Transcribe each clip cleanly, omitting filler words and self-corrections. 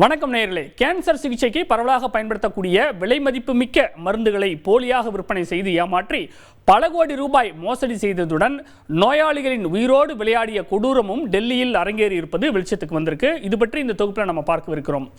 வணக்கம் நேயர்களே. கேன்சர் சிகிச்சைக்கு பரவலாக பயன்படுத்தக்கூடிய விலை மதிப்புமிக்க மருந்துகளை போலியாக விற்பனை செய்து ஏமாற்றி பல கோடி ரூபாய் மோசடி செய்ததுடன் நோயாளிகளின் உயிரோடு விளையாடிய கொடூரமும் டெல்லியில் அரங்கேறி இருப்பது வெளிச்சத்துக்கு வந்திருக்கு. இது பற்றி இந்த தொகுப்பில் நம்ம பார்க்கவிருக்கிறோம்.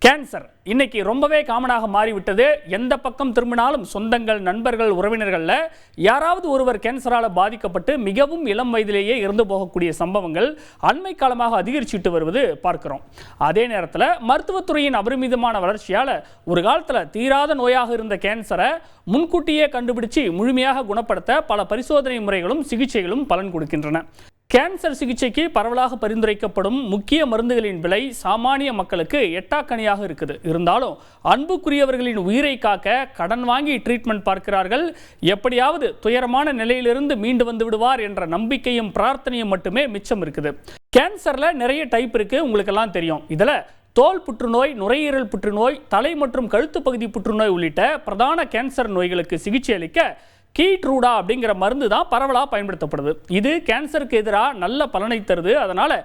கேன்சர் இன்னைக்கு ரொம்பவே காமனாக மாறிவிட்டது. எந்த பக்கம் திரும்பினாலும் சொந்தங்கள், நண்பர்கள், உறவினர்களில் யாராவது ஒருவர் கேன்சரால் பாதிக்கப்பட்டு மிகவும் இளம் வயதிலேயே இறந்து போகக்கூடிய சம்பவங்கள் அண்மை காலமாக அதிகரிச்சுட்டு வருவது பார்க்கிறோம். அதே நேரத்தில் மருத்துவத்துறையின் அபரிமிதமான வளர்ச்சியால் ஒரு காலத்தில் தீராத நோயாக இருந்த கேன்சரை முன்கூட்டியே கண்டுபிடிச்சு முழுமையாக குணப்படுத்த பல பரிசோதனை முறைகளும் சிகிச்சைகளும் பலன் கொடுக்கின்றன. கேன்சர் சிகிச்சைக்கு பரவலாக பரிந்துரைக்கப்படும் முக்கிய மருந்துகளின் விலை சாமானிய மக்களுக்கு எட்டாக்கணியாக இருக்குது. இருந்தாலும் அன்புக்குரியவர்களின் உயிரை காக்க கடன் வாங்கி ட்ரீட்மெண்ட் பார்க்கிறார்கள். எப்படியாவது துயரமான நிலையிலிருந்து மீண்டு வந்து விடுவார் என்ற நம்பிக்கையும் பிரார்த்தனையும் மட்டுமே மிச்சம் இருக்குது. கேன்சர்ல நிறைய டைப் இருக்கு, உங்களுக்கெல்லாம் தெரியும். இதில் தோல் புற்றுநோய், நுரையீரல் புற்றுநோய், தலை மற்றும் கழுத்து பகுதி புற்றுநோய் உள்ளிட்ட பிரதான கேன்சர் நோய்களுக்கு சிகிச்சை அளிக்க கீட்ரூடா அப்படிங்கிற மருந்து தான் பரவலாக பயன்படுத்தப்படுது. இது கேன்சருக்கு எதிராக நல்ல பலனை தருது. அதனால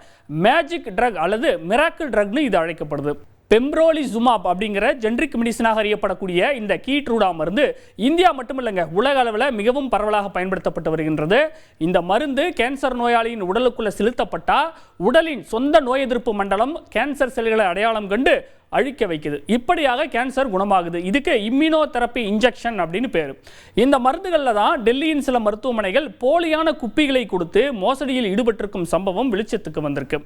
மேஜிக் ட்ரக் அல்லது மிராக்கிள் ட்ரக்னு இது அழைக்கப்படுது. பெம்ப்ரோலிசுமாப் அப்படிங்கிற ஜென்ரிக் மெடிசனாக அறியப்படக்கூடிய இந்த கீட்ரூடா மருந்து இந்தியா மட்டுமில்லைங்க, உலக அளவில் மிகவும் பரவலாக பயன்படுத்தப்பட்டு வருகின்றது. இந்த மருந்து கேன்சர் நோயாளியின் உடலுக்குள்ள செலுத்தப்பட்டால் உடலின் சொந்த நோய் எதிர்ப்பு மண்டலம் கேன்சர் செல்களை அடையாளம் கண்டு அழிக்க வைக்குது. இப்படியாக கேன்சர் குணமாகுது. இதுக்கு இம்யூனோதெரப்பி இன்ஜெக்ஷன் அப்படின்னு பேர். இந்த மருந்துகளில் தான் டெல்லியின் சில மருத்துவமனைகள் போலியான குப்பிகளை கொடுத்து மோசடியில் ஈடுபட்டிருக்கும் சம்பவம் வெளிச்சத்துக்கு வந்திருக்கு.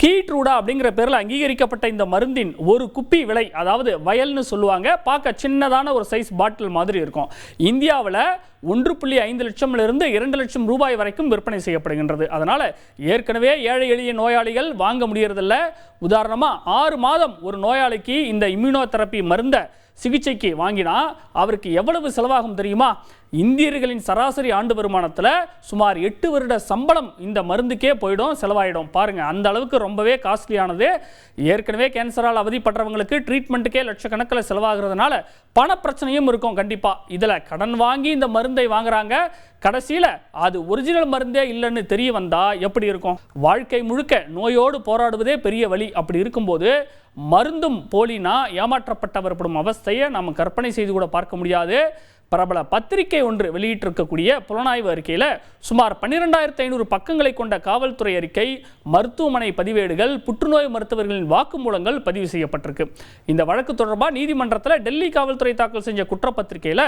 கீட்ரூடா அப்படிங்கிற பேரில் அங்கீகரிக்கப்பட்ட இந்த மருந்தின் ஒரு குப்பி விலை, அதாவது வயல்னு சொல்லுவாங்க, பார்க்க சின்னதான ஒரு சைஸ் பாட்டில் மாதிரி இருக்கும். இந்தியாவில் 1.5 லட்சமிலிருந்து 2 லட்சம் ரூபாய் வரைக்கும் விற்பனை செய்யப்படுகின்றது. அதனால் ஏற்கனவே ஏழை எளிய நோயாளிகள் வாங்க முடியறதில்ல. உதாரணமாக 6 மாதம் ஒரு நோயாளிக்கு இந்த இம்யூனோதெரப்பி மருந்தை சிகிச்சைக்கு வாங்கினா அவருக்கு எவ்வளவு செலவாகும் தெரியுமா? இந்தியர்களின் சராசரி ஆண்டு வருமானத்தில் சுமார் 8 வருட சம்பளம் இந்த மருந்துக்கே போயிடும், செலவாயிடும். பாருங்கள், அந்த அளவுக்கு ரொம்பவே காஸ்ட்லியானது. ஏற்கனவே கேன்சரால் அவதிப்படுறவங்களுக்கு ட்ரீட்மெண்ட்டுக்கே லட்சக்கணக்கில் செலவாகிறதுனால பணப்பிரச்சனையும் இருக்கும் கண்டிப்பாக. இதில் கடன் வாங்கி இந்த மருந்தை வாங்குறாங்க. கடைசியில் அது ஒரிஜினல் மருந்தே இல்லைன்னு தெரிய வந்தால் எப்படி இருக்கும்? வாழ்க்கை முழுக்க நோயோடு போராடுவதே பெரிய வழி. அப்படி இருக்கும்போது மருந்தும் போலினா ஏமாற்றப்பட்டவர்படும் அவஸ்தையை நாம் கற்பனை செய்து கூட பார்க்க முடியாது. பிரபல பத்திரிகை ஒன்று வெளியிட்டிருக்கக்கூடிய புலனாய்வு அறிக்கையில் சுமார் 12,500 பக்கங்களை கொண்ட காவல்துறை அறிக்கை, மருத்துவமனை பதிவேடுகள், புற்றுநோய் மருத்துவர்களின் வாக்குமூலங்கள் பதிவு செய்யப்பட்டிருக்கு. இந்த வழக்கு தொடர்பாக நீதிமன்றத்தில் டெல்லி காவல்துறை தாக்கல் செஞ்ச குற்றப்பத்திரிகையில்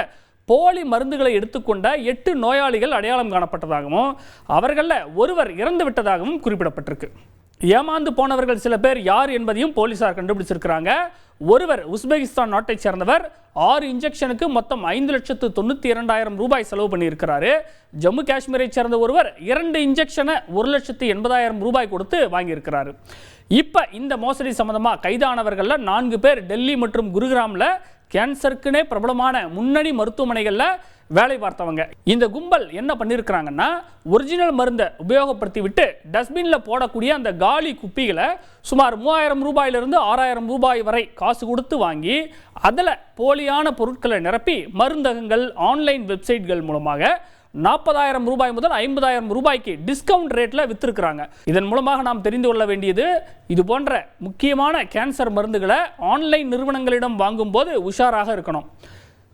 போலி மருந்துகளை எடுத்துக்கொண்ட 8 நோயாளிகள் அடையாளம் காணப்பட்டதாகவும் அவர்களில் ஒருவர் இறந்து விட்டதாகவும் குறிப்பிடப்பட்டிருக்கு. ஏமாந்து போனவர்கள் சில பேர் யார் என்பதையும் போலீசார் கண்டுபிடிச்சிருக்கிறாங்க. ஒருவர் உஸ்பெகிஸ்தான் நாட்டை சேர்ந்தவர். 6 இன்ஜெக்ஷனுக்கு மொத்தம் 5,92,000 ரூபாய் செலவு பண்ணியிருக்கிறாரு. ஜம்மு காஷ்மீரை சேர்ந்த ஒருவர் 2 இன்ஜெக்ஷனை 1,80,000 ரூபாய் கொடுத்து வாங்கியிருக்கிறாரு. இப்போ இந்த மோசடி சம்பந்தமாக கைதானவர்களில் 4 பேர் டெல்லி மற்றும் குருகிராமில் கேன்சருக்குனே பிரபலமான முன்னணி மருத்துவமனைகளில் வேலை பார்த்தவங்க. இந்த கும்பல் என்ன பண்ணியிருக்கிறாங்கன்னா, ஒரிஜினல் மருந்தை உபயோகப்படுத்தி விட்டு டஸ்ட்பினில் போடக்கூடிய அந்த காலி குப்பிகளை சுமார் 3,000 ரூபாயிலிருந்து 6,000 ரூபாய் வரை காசு கொடுத்து வாங்கி அதில் போலியான பொருட்களை நிரப்பி மருந்தகங்கள், ஆன்லைன் வெப்சைட்கள் மூலமாக 40,000 ரூபாய் முதல் 50,000 ரூபாய்க்கு டிஸ்கவுண்ட் ரேட்டில் விற்றுருக்கிறாங்க. இதன் மூலமாக நாம் தெரிந்து கொள்ள வேண்டியது, இது போன்ற முக்கியமான கேன்சர் மருந்துகளை ஆன்லைன் நிறுவனங்களிடம் வாங்கும்போது உஷாராக இருக்கணும்.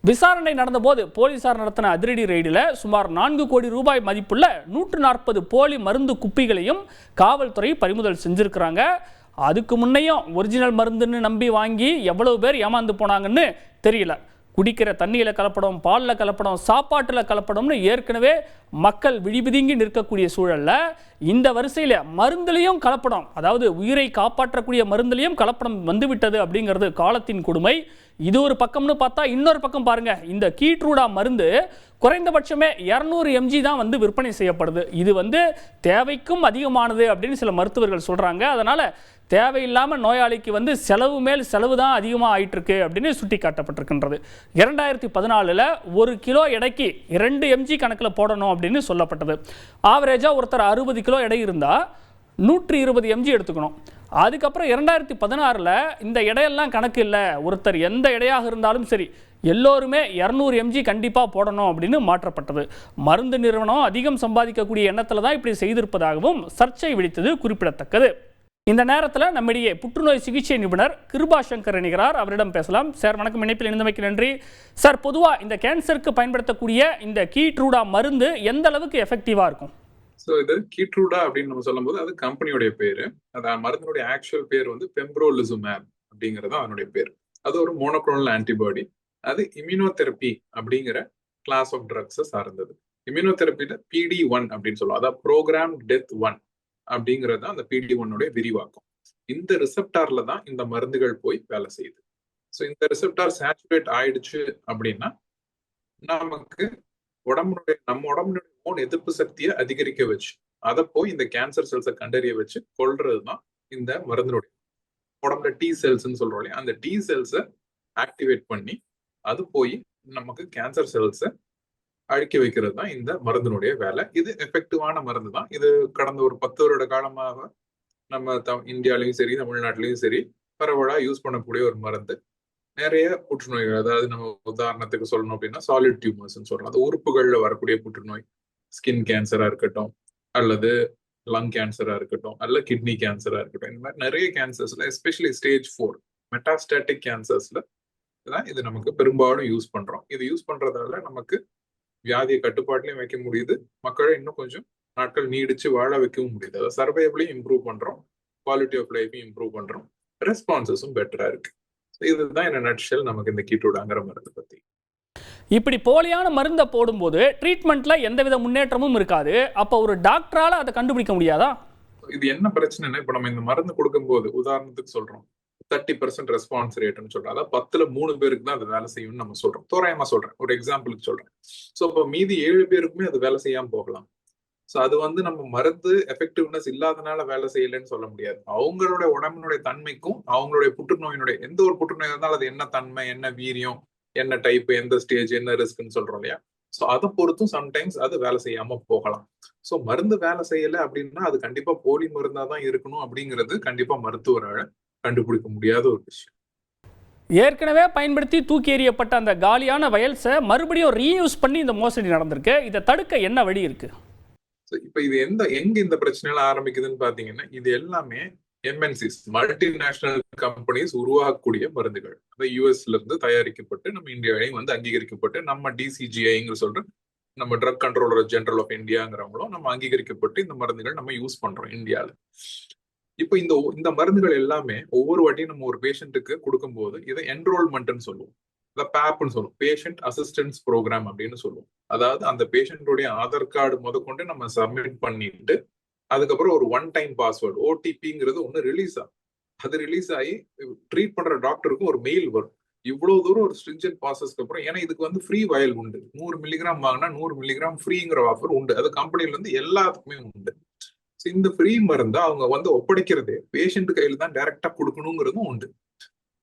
விசாரணை நடந்தபோது போலீசார் நடத்தின அதிரடி ரெய்டில் சுமார் 4 கோடி ரூபாய் மதிப்புள்ள 140 போலி மருந்து குப்பிகளையும் காவல்துறை பறிமுதல் செஞ்சுருக்கிறாங்க. அதுக்கு முன்னையும் ஒரிஜினல் மருந்துன்னு நம்பி வாங்கி எவ்வளவு பேர் ஏமாந்து போனாங்கன்னு தெரியல. குடிக்கிற தண்ணியில் கலப்படம், பாலில் கலப்படம், சாப்பாட்டில் கலப்படம்னு ஏற்கனவே மக்கள் விழிபிதுங்கி நிற்கக்கூடிய சூழலில் இந்த வரிசையில் மருந்துலேயும் கலப்படம், அதாவது உயிரை காப்பாற்றக்கூடிய மருந்துலேயும் கலப்படம் வந்துவிட்டது அப்படிங்கிறது காலத்தின் கொடுமை. இது ஒரு பக்கம்னு பார்த்தா இன்னொரு பக்கம் பாருங்க, இந்த கீட்ரூடா மருந்து குறைந்தபட்சமே 200 mg தான் விற்பனை செய்யப்படுது. இது தேவைக்கும் அதிகமானது அப்படின்னு சில மருத்துவர்கள் சொல்கிறாங்க. அதனால் தேவையில்லாமல் நோயாளிக்கு செலவு மேல் செலவு தான் அதிகமாக ஆயிட்டு இருக்கு அப்படின்னு சுட்டி காட்டப்பட்டிருக்கின்றது. 2014 1 கிலோ எடைக்கு 2 mg கணக்கில் போடணும் அப்படின்னு சொல்லப்பட்டது. ஆவரேஜாக ஒருத்தர் 60 கிலோ எடை இருந்தால் 120 mg எடுத்துக்கணும். அதுக்கப்புறம் 2016 இந்த எடையெல்லாம் கணக்கு இல்லை, ஒருத்தர் எந்த எடையாக இருந்தாலும் சரி எல்லோருமே 200 mg கண்டிப்பாக போடணும் அப்படின்னு மாற்றப்பட்டது. மருந்து நிறுவனம் அதிகம் சம்பாதிக்கக்கூடிய எண்ணத்தில் தான் இப்படி செய்திருப்பதாகவும் சர்ச்சை வெடித்தது குறிப்பிடத்தக்கது. இந்த நேரத்தில் நம்மிடையே புற்றுநோய் சிகிச்சை நிபுணர் கிருபா சங்கர் இணைகிறார். அவரிடம் பேசலாம். சார் வணக்கம், இணைப்பில் இணைந்தமைக்கு நன்றி. சார், பொதுவாக இந்த கேன்சருக்கு பயன்படுத்தக்கூடிய இந்த கீட்ரூடா மருந்து எந்த அளவுக்கு எஃபெக்டிவா இருக்கும்? ஸோ இது கீட்ரூடா அப்படின்னு நம்ம சொல்லும் போது அது கம்பெனியோடைய பேரு. அது மருந்தினுடைய ஆக்சுவல் பேர் வந்து பெம்ப்ரோலிசுமேப் அப்படிங்கிறது அதனுடைய பேர். அது ஒரு மோனோக்ளோனல் ஆன்டிபாடி. அது இம்யூனோதெரப்பி அப்படிங்கிற கிளாஸ் ஆஃப் ட்ரக்ஸை சார்ந்தது. இம்யூனோதெரப்பியில PD1 அப்படின்னு சொல்லுவோம். அதாவது ப்ரோக்ராம் டெத் 1 அப்படிங்கிறது அந்த PD1 விரிவாக்கம். இந்த ரிசெப்டார்ல தான் இந்த மருந்துகள் போய் வேலை செய்யுது. ஸோ இந்த ரிசெப்டார் சேச்சுரேட் ஆயிடுச்சு அப்படின்னா நமக்கு நம்ம உடம்புடைய ஓன் எதிர்ப்பு சக்தியை அதிகரிக்க வச்சு அதை போய் இந்த கேன்சர் செல்ஸை கண்டறிய வச்சு கொள்றதுதான் இந்த மருந்தினுடைய உடம்புல T செல்ஸ்ன்னு சொல்றோம் இல்லையா, அந்த T செல்ஸை ஆக்டிவேட் பண்ணி அது போய் நமக்கு கேன்சர் செல்ஸை அழிக்க வைக்கிறது தான் இந்த மருந்தினுடைய வேலை. இது எஃபெக்டிவான மருந்து தான். இது கடந்த ஒரு 10 வருட காலமாக நம்ம இந்தியாலையும் சரி தமிழ்நாட்டிலையும் சரி பரவலா யூஸ் பண்ணக்கூடிய ஒரு மருந்து. நிறைய புற்றுநோய்கள், அதாவது நம்ம உதாரணத்துக்கு சொல்லணும் அப்படின்னா சாலிட் டியூமர்ஸ் சொல்றோம், அந்த உறுப்புகள்ல வரக்கூடிய புற்றுநோய், ஸ்கின் கேன்சரா இருக்கட்டும் அல்லது லங் கேன்சரா இருக்கட்டும் அல்ல கிட்னி கேன்சரா இருக்கட்டும், இந்த மாதிரி நிறைய கேன்சர்ஸ்ல எஸ்பெஷலி ஸ்டேஜ் 4 மெட்டாஸ்டாட்டிக் கேன்சர்ஸ்ல தான் இது நமக்கு பெரும்பாலும் யூஸ் பண்றோம். இது யூஸ் பண்றதால நமக்கு வியாதியை கட்டுப்பாட்டிலையும் வைக்க முடியுது, மக்களை இன்னும் கொஞ்சம் நாட்கள் நீடிச்சு வாழ வைக்கவும் முடியுது. அதாவது சர்வைவலையும் இம்ப்ரூவ் பண்றோம், குவாலிட்டி ஆஃப் லைஃபையும் இம்ப்ரூவ் பண்றோம், ரெஸ்பான்சஸும் பெட்டரா இருக்கு. இதுதான் என்ன நட்ஷல் நமக்கு இந்த கீட்ரூடாங்கிற மருந்து பத்தி. இப்படி போலியான மருந்தை போடும்போது ட்ரீட்மெண்ட்ல எந்தவித முன்னேற்றமும் இருக்காது. அப்போ ஒரு டாக்டரால அதை கண்டுபிடிக்க முடியாதா? இது என்ன பிரச்சனைன்னா, இப்ப நம்ம இந்த மருந்து கொடுக்கும்போது உதாரணத்துக்கு சொல்றோம் 30% ரெஸ்பான்ஸ் ரேட்னு சொல்றோம். அதாவது 10ல் 3 பேருக்கு தான் அது வேலை செய்யும்னு நம்ம சொல்றோம். தோராயமா சொல்றேன், ஒரு எக்ஸாம்பிளுக்கு சொல்றேன். ஸோ இப்போ மீதி 7 பேருக்குமே அது வேலை செய்யாம போகலாம். ஸோ அது வந்து நம்ம மருந்து எஃபெக்டிவ்னஸ் இல்லாதனால வேலை செய்யலைன்னு சொல்ல முடியாது. அவங்களுடைய உடம்பினுடைய தன்மைக்கும் அவங்களுடைய புற்றுநோயினுடைய எந்த ஒரு புற்றுநோய் இருந்தாலும் அது என்ன தன்மை, என்ன வீரியம், என்ன டைப், எந்த ஸ்டேஜ், என்ன ரிஸ்க்னு சொல்றோம் இல்லையா. ஸோ அதை பொறுத்தும் சம்டைம்ஸ் அது வேலை செய்யாம போகலாம். ஸோ மருந்து வேலை செய்யலை அப்படின்னா அது கண்டிப்பா போலி மருந்தா தான் இருக்கணும் அப்படிங்கிறது கண்டிப்பா மருத்துவரால கண்டுபிடிக்க முடியாத ஒரு விஷயம். ஏற்கனவே பயன்படுத்தி தூக்கி எறியப்பட்ட அந்த காலியான வயல்ஸை மறுபடியும் ரீயூஸ் பண்ணி இந்த மோசடி நடந்திருக்கு. இதை தடுக்க என்ன வழி இருக்கு? இப்ப இது எங்க இந்த பிரச்சனைலாம் ஆரம்பிக்குதுன்னு பாத்தீங்கன்னா, இது எல்லாமே MNCs மல்டிநேஷனல் கம்பெனிஸ் உருவாக்கக்கூடிய மருந்துகள். அந்த யூஎஸ்ல இருந்து தயாரிக்கப்பட்டு நம்ம இந்தியாவிலையும் வந்து அங்கீகரிக்கப்பட்டு நம்ம DCGIங்கிற சொல்ற நம்ம ட்ரக் கண்ட்ரோலர் ஜெனரல் ஆஃப் இந்தியாங்கிறவங்களும் நம்ம அங்கீகரிக்கப்பட்டு இந்த மருந்துகள் நம்ம யூஸ் பண்றோம் இந்தியாவில். இப்போ இந்த மருந்துகள் எல்லாமே ஒவ்வொரு வாட்டியும் நம்ம ஒரு பேஷண்ட்டுக்கு கொடுக்கும்போது இதை என்ரோல்மெண்ட்னு சொல்லுவோம், இதை பேப்னு சொல்லுவோம், பேஷண்ட் அசிஸ்டன்ஸ் ப்ரோக்ராம் அப்படின்னு சொல்லுவோம். அதாவது அந்த பேஷண்ட்டுடைய ஆதார் கார்டு முதற்கொண்டு நம்ம சப்மிட் பண்ணிட்டு அதுக்கப்புறம் ஒரு 1 டைம் பாஸ்வேர்டு OTPங்கிறது ஒன்று ரிலீஸ் ஆகும். அது ரிலீஸ் ஆகி ட்ரீட் பண்ற டாக்டருக்கும் ஒரு மெயில் வரும். இவ்வளவு தூரம் ஒரு ஸ்ட்ரிஞ்சன்ட் ப்ராசஸ்க்கு அப்புறம், ஏன்னா இதுக்கு வந்து ஃப்ரீ வயல் உண்டு, 100 மில்லிகிராம் வாங்கினா 100 மில்லிகிராம் ஃப்ரீங்கிற ஆஃபர் உண்டு. அது கம்பெனில இருந்து எல்லாத்துக்குமே உண்டு. இந்த ஃப்ரீ மருந்தை அவங்க வந்து ஒப்படைக்கிறதே பேஷண்ட் கையில தான் டைரக்டா கொடுக்கணுங்கிறதும் உண்டு.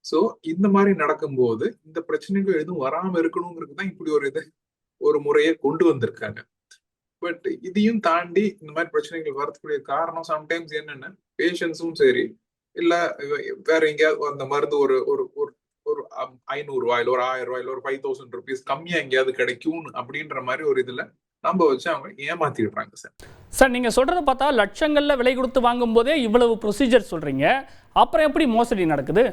சோ இந்த மாதிரி நடக்கும்போது இந்த பிரச்சனைகள் எதுவும் வராம இருக்கணுங்கிறது தான் இப்படி ஒரு முறையை கொண்டு வந்திருக்காங்க. பட் இதையும் தாண்டி இந்த மாதிரி பிரச்சனைகள் வரக்கூடிய காரணம் சம்டைம்ஸ் என்னன்னா, பேஷண்ட்ஸும் சரி இல்ல வேற எங்கேயாவது அந்த மருந்து ஒரு ஒரு ஒரு ஒரு 500 ரூபாயில ஒரு 1000 ரூபாயில ஒரு 5000 rupees கம்மியா எங்கேயாவது கிடைக்கும் அப்படின்ற மாதிரி ஒரு இதுல நம்ம வச்சு அவங்க ஏமாத்திடுறாங்க. சார், நீங்க சொல்றதை பார்த்தா லட்சங்கள்ல விலை கொடுத்து வாங்கும் போதே இவ்வளவு ப்ரொசீஜர் சொல்றீங்க, அப்புறம் எப்படி மோசடி நடக்குது?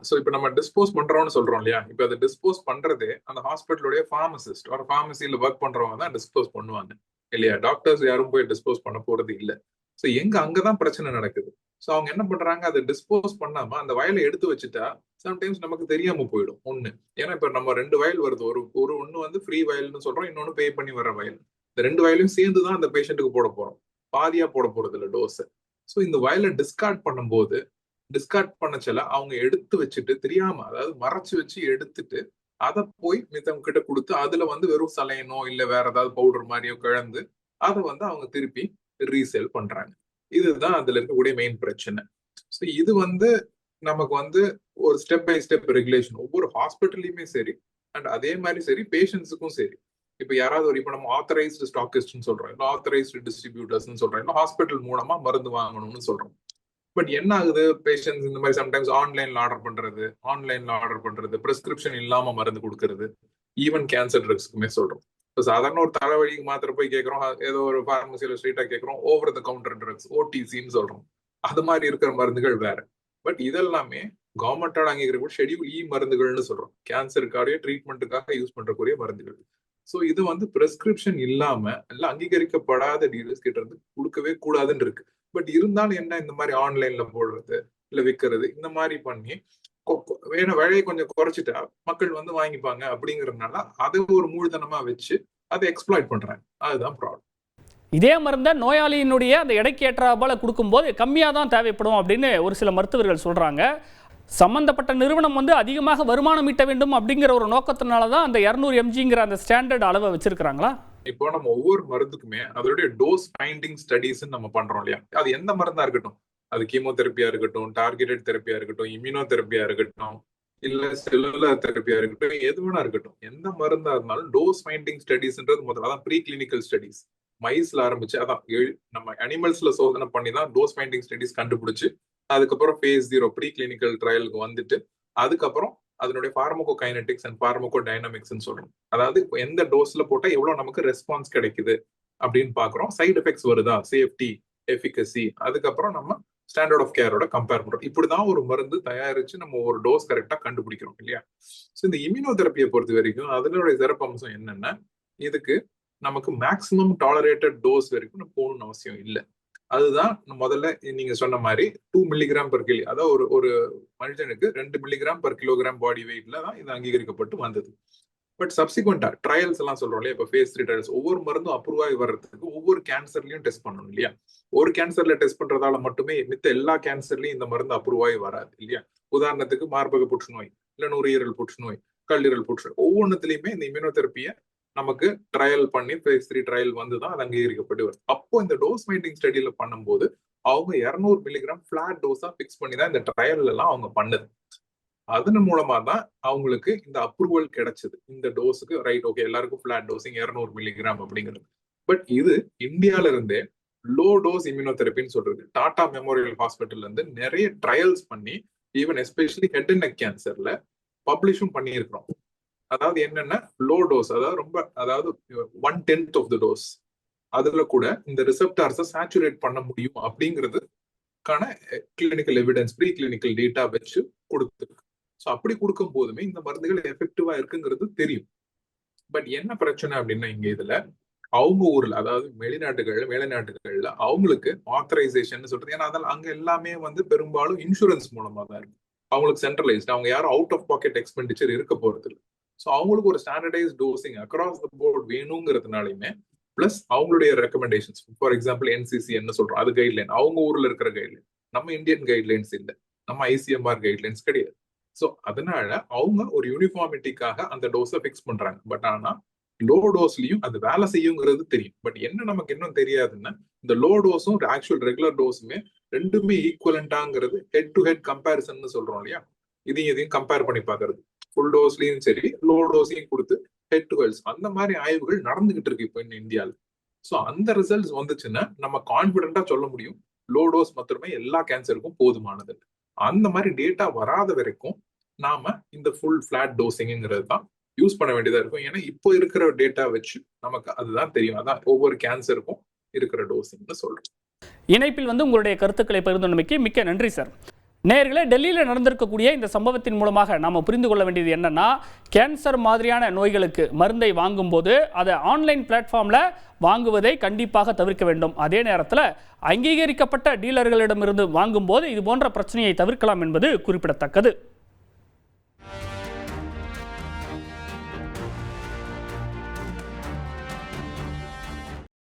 ஸோ இப்போ நம்ம டிஸ்போஸ் பண்றோம்னு சொல்றோம் இல்லையா, இப்போ அதை டிஸ்போஸ் பண்றதே அந்த ஹாஸ்பிட்டலுடைய ஃபார்மசிஸ்ட் ஒரு ஃபார்மசியில ஒர்க் பண்றவங்க தான் டிஸ்போஸ் பண்ணுவாங்க இல்லையா. டாக்டர்ஸ் யாரும் போய் டிஸ்போஸ் பண்ண போறது இல்லை. ஸோ அங்கதான் பிரச்சனை நடக்குது. ஸோ அவங்க என்ன பண்றாங்க, அதை டிஸ்போஸ் பண்ணாம அந்த வயலை எடுத்து வச்சுட்டா சம்டைம்ஸ் நமக்கு தெரியாம போயிடும் ஒண்ணு. ஏன்னா இப்ப நம்ம 2 வயல் வருது, ஒரு ஒண்ணு வந்து ஃப்ரீ வயல்னு சொல்றோம், இன்னொன்னு பே பண்ணி வர வயல். இந்த 2 வயலையும் சேர்ந்து தான் அந்த பேஷண்ட்டுக்கு போட போறோம், பாதியா போட போறது இல்லை டோஸ். ஸோ இந்த வயலை டிஸ்கார்ட் பண்ணும்போது டிஸ்கார்ட் பண்ணச்சல அவங்க எடுத்து வச்சுட்டு தெரியாம, அதாவது மறைச்சு வச்சு எடுத்துட்டு அதை போய் மித்தவங்க கிட்ட கொடுத்து அதுல வந்து வெறும் சலையனோ இல்ல வேற ஏதாவது பவுடர் மாதிரியோ கலந்து அதை வந்து அவங்க திருப்பி ரீசேல் பண்றாங்க. இதுதான் அதுல இருக்கக்கூடிய மெயின் பிரச்சனை. ஸோ இது வந்து நமக்கு வந்து ஒரு ஸ்டெப் பை ஸ்டெப் ரெகுலேஷன் ஒவ்வொரு ஹாஸ்பிட்டல்லையுமே சரி, அண்ட் அதே மாதிரி சரி பேஷண்ட்ஸுக்கும் சரி. இப்ப யாராவது இப்ப நம்ம ஆத்தரைஸ்டு ஸ்டாக்கிஸ்ட்னு சொல்றோம், இல்லை ஆத்தரைஸ்டு டிஸ்ட்ரிபியூட்டர்ஸ்னு சொல்றோம், இல்லை ஹாஸ்பிட்டல் மூலமா மருந்து வாங்கணும்னு சொல்றோம். பட் என்ன ஆகுது, பேஷண்ட்ஸ் இந்த மாதிரி சம்டைம்ஸ் ஆன்லைன்ல ஆர்டர் பண்றது, பிரிஸ்கிரிப்ஷன் இல்லாம மருந்து கொடுக்கறது, ஈவன் கேன்சர் ட்ரக்ஸ்க்குமே சொல்றோம். இப்போ சாதாரண ஒரு தலைவலிக்கு மாத்திரை போய் கேட்கறோம், ஏதோ ஒரு பார்மசியில ஸ்ட்ரீட்டா கேட்கறோம், ஓவர் த கவுண்டர் ட்ரக்ஸ் OTCன்னு சொல்றோம். அது மாதிரி இருக்கிற மருந்துகள் வேற. பட் இதெல்லாமே கவர்மெண்டோட அங்கீகரிக்கப்பட்ட ஷெட்யூல் இ மருந்துகள்னு சொல்றோம். கேன்சருக்காக ட்ரீட்மெண்ட்டுக்காக யூஸ் பண்றக்கூடிய மருந்துகள். ஸோ இது வந்து பிரெஸ்கிரிப்ஷன் இல்லாம இல்ல அங்கீகரிக்கப்படாத டீலர்ஸ் கிட்ட இருந்து கொடுக்கவே கூடாதுன்னு இருக்கு. பட் இருந்தாலும் என்ன, இந்த மாதிரி ஆன்லைன்ல போடுறது இல்ல விற்கிறது இந்த மாதிரி பண்ணி வேணும் விலையை கொஞ்சம் குறைச்சிட்டா மக்கள் வந்து வாங்கிப்பாங்க அப்படிங்கறதுனால அதை ஒரு மூலதனமா வச்சு அதை எக்ஸ்ப்ளாய்ட் பண்றாங்க. அதுதான் ப்ராப்ளம். இதே மருந்தை நோயாளியினுடைய அந்த எடைக்கு ஏற்றாப்போல கொடுக்கும்போது கம்மியாக தான் தேவைப்படும் அப்படின்னு ஒரு சில மருத்துவர்கள் சொல்றாங்க. சம்பந்தப்பட்ட நிறுவனம் வந்து அதிகமாக வருமானம் ஈட்ட வேண்டும் அப்படிங்கிற ஒரு நோக்கத்தினால தான் அந்த 200 mgங்கிற அந்த ஸ்டாண்டர்ட் அளவை வச்சிருக்காங்களா? இப்போ நம்ம ஒவ்வொரு மருந்துக்குமே அதோடைய டோஸ் ஃபைண்டிங் ஸ்டடீஸ் நம்ம பண்றோம் இல்லையா? அது எந்த மருந்தா இருக்கட்டும், அது கீமோதெரப்பியா இருக்கட்டும், டார்கெட்டட் தெரப்பியா இருக்கட்டும், இம்யூனோதெரப்பியா இருக்கட்டும், இல்ல செல்லுலர் தெரப்பியா இருக்கட்டும், எது வேணா இருக்கட்டும், எந்த மருந்தா இருந்தாலும் டோஸ் ஃபைண்டிங் ஸ்டடீஸ்ன்றது முதல்ல அதான் ப்ரீ கிளினிக்கல் ஸ்டடீஸ். மைஸ்ல ஆரம்பிச்சு அதான் நம்ம அனிமல்ஸ்ல சோதனை பண்ணி தான் டோஸ் ஃபைண்டிங் ஸ்டடீஸ் கண்டுபிடிச்சு அதுக்கப்புறம் phase 0 ப்ரீ கிளினிக்கல் ட்ரையலுக்கு வந்துட்டு அதுக்கப்புறம் அதனுடைய பார்மகோ கைனடிக்ஸ் அண்ட் பார்மகோ டைனமிக்ஸ் சொல்றோம். அதாவது எந்த டோஸ்ல போட்டா எவ்வளவு நமக்கு ரெஸ்பான்ஸ் கிடைக்குது அப்படின்னு பாக்குறோம். சைடு எஃபெக்ட்ஸ் வருதா, சேஃப்டி, எஃபிகசி, அதுக்கப்புறம் நம்ம ஸ்டாண்டர்ட் ஆஃப் கேரோட கம்பேர் பண்றோம். இப்படிதான் ஒரு மருந்து தயாரிச்சு நம்ம ஒரு டோஸ் கரெக்டா கண்டுபிடிக்கிறோம் இல்லையா? ஸோ இந்த இம்யூனோதெரப்பியை பொறுத்த வரைக்கும் அதனுடைய சிறப்பம்சம் என்னன்னா, இதுக்கு நமக்கு மேக்சிமம் டாலரேட்டட் டோஸ் வரைக்கும் போகணும்னு அவசியம் இல்லை. அதுதான் முதல்ல நீங்க சொன்ன மாதிரி 2 மில்லிகிராம் per கிலோ, அதாவது ஒரு மனுஷனுக்கு 2 மில்லிகிராம் per கிலோகிராம் பாடி வெயிட்ல தான் இது அங்கீகரிக்கப்பட்டு வந்தது. பட் சப்சிக்வெண்டா ட்ரையல்ஸ் எல்லாம் சொல்றோம் இல்லையா? இப்போ phase 3 ட்ரையல்ஸ் ஒவ்வொரு மருந்தும் அப்ரூவ் ஆகி வர்றதுக்கு ஒவ்வொரு கேன்சர்லயும் டெஸ்ட் பண்ணணும் இல்லையா? ஒரு கேன்சர்ல டெஸ்ட் பண்றதால மட்டுமே மித்த எல்லா கேன்சர்லயும் இந்த மருந்து அப்ரூவ் ஆகி வராது இல்லையா? உதாரணத்துக்கு மார்பக புற்றுநோய், இல்ல நுரையீரல் புற்றுநோய், கல்லீரல் புற்றுநோய், ஒவ்வொன்றுலயுமே இந்த இம்யூனோதெரப்பியை நமக்கு ட்ரையல் பண்ணி phase 3 ட்ரையல் வந்துதான் அது அங்கீகரிக்கப்பட்டு வருது. அப்போ இந்த டோஸ் ஃபைண்டிங் ஸ்டடியில பண்ணும்போது அவங்க 200 மில்லிகிராம் பிளாட் டோஸா பிக்ஸ் பண்ணி தான் இந்த ட்ரையல் எல்லாம் அவங்க பண்ணுது. அதன் மூலமா தான் அவங்களுக்கு இந்த அப்ரூவல் கிடைச்சது. இந்த டோஸுக்கு ரைட், ஓகே, எல்லாருக்கும் பிளாட் டோசிங் 200 மில்லிகிராம் அப்படிங்கிறது. பட் இது இந்தியால இருந்தே லோ டோஸ் இம்யூனோதெரப்பின்னு சொல்றது டாடா மெமோரியல் ஹாஸ்பிட்டல்ல இருந்து நிறைய ட்ரையல்ஸ் பண்ணி even especially head and neck கேன்சர்ல பப்ளிஷும் பண்ணியிருக்கிறோம். அதாவது என்னன்னா லோ டோஸ், அதாவது 1/10 ஆஃப் த டோஸ், அதுல கூட இந்த ரிசெப்டார்ஸை சேச்சுரேட் பண்ண முடியும் அப்படிங்கிறதுக்கான clinical evidence, pre clinical data வச்சு கொடுத்துருக்கு. ஸோ அப்படி கொடுக்கும் போதுமே இந்த மருந்துகள் எஃபெக்டிவா இருக்குங்கிறது தெரியும். பட் என்ன பிரச்சனை அப்படின்னா, இங்க இதுல அவங்க ஊர்ல, அதாவது மேலைநாட்டுகள்ல அவங்களுக்கு ஆத்தரைசேஷன் சொல்றது, ஏன்னா அதெல்லாம் அங்க எல்லாமே வந்து பெரும்பாலும் இன்சூரன்ஸ் மூலமா தான் இருக்கு. அவங்களுக்கு சென்ட்ரலைஸ்ட், அவங்க யாரும் அவுட் ஆஃப் பாக்கெட் எக்ஸ்பெண்டிச்சர் இருக்க போறது இல்லை. ஸோ அவங்களுக்கு ஒரு standardise dosing across the board வேணுங்கிறதுனாலுமே பிளஸ் அவங்களுடைய ரெக்கமெண்டேஷன்ஸ், ஃபார் எக்ஸாம்பிள் என்சிசி என்ன சொல்றோம், அது கைட்லைன், அவங்க ஊர்ல இருக்கிற கைட்லைன், நம்ம இந்தியன் கைட்லைன்ஸ் இல்லை, நம்ம ஐசிஎம்ஆர் கைட்லைன்ஸ் கிடையாது. ஸோ அதனால அவங்க ஒரு யூனிஃபார்மிட்டிக்காக அந்த டோஸை ஃபிக்ஸ் பண்றாங்க. பட் ஆனா லோ டோஸ்லயும் அது வேலை செய்யுங்கிறது தெரியும். பட் என்ன நமக்கு இன்னும் தெரியாதுன்னா, இந்த லோ டோஸும் ஆக்சுவல் ரெகுலர் டோஸுமே ரெண்டுமே ஈக்குவலண்டாங்கிறது ஹெட் டு ஹெட் கம்பேரிசன் சொல்றோம் இல்லையா? இதையும் கம்பேர் பண்ணி பாக்குறது, ஃபுல் டோஸ்லயும் சரி லோ டோஸையும் கொடுத்து ஹெட் டு ஹெட்ஸ் அந்த மாதிரி ஆய்வுகள் நடந்துகிட்டு இருக்கு இப்போ இந்தியாவில். ஸோ அந்த ரிசல்ட்ஸ் வந்துச்சுன்னா நம்ம கான்பிடண்டா சொல்ல முடியும் லோ டோஸ் மட்டுமே எல்லா கேன்சருக்கும் போதுமானது. அந்த மாதிரி டேட்டா வராத வரைக்கும் நாம இந்த ஃபுல் ஃபிளாட் டோசிங்கிறது தான் யூஸ் பண்ண வேண்டியதா இருக்கும். ஏன்னா இப்போ இருக்கிற டேட்டா வச்சு நமக்கு அதுதான் தெரியும். அதான் ஒவ்வொரு கேன்சருக்கும் இருக்கிற டோசிங்னு சொல்றோம். இணைப்பில் வந்து உங்களுடைய கருத்துக்களை பகிர்ந்தமைக்கு மிக்க நன்றி சார். நேயர்களே, டெல்லியில் நடந்திருக்கக்கூடிய இந்த சம்பவத்தின் மூலமாக நாம் புரிந்து கொள்ள வேண்டியது என்னன்னா, கேன்சர் மாதிரியான நோய்களுக்கு மருந்தை வாங்கும்போது அதை ஆன்லைன் பிளாட்ஃபார்மில் வாங்குவதை கண்டிப்பாக தவிர்க்க வேண்டும். அதே நேரத்தில் அங்கீகரிக்கப்பட்ட டீலர்களிடமிருந்து வாங்கும்போது இது போன்ற பிரச்சனையை தவிர்க்கலாம் என்பது குறிப்பிடத்தக்கது.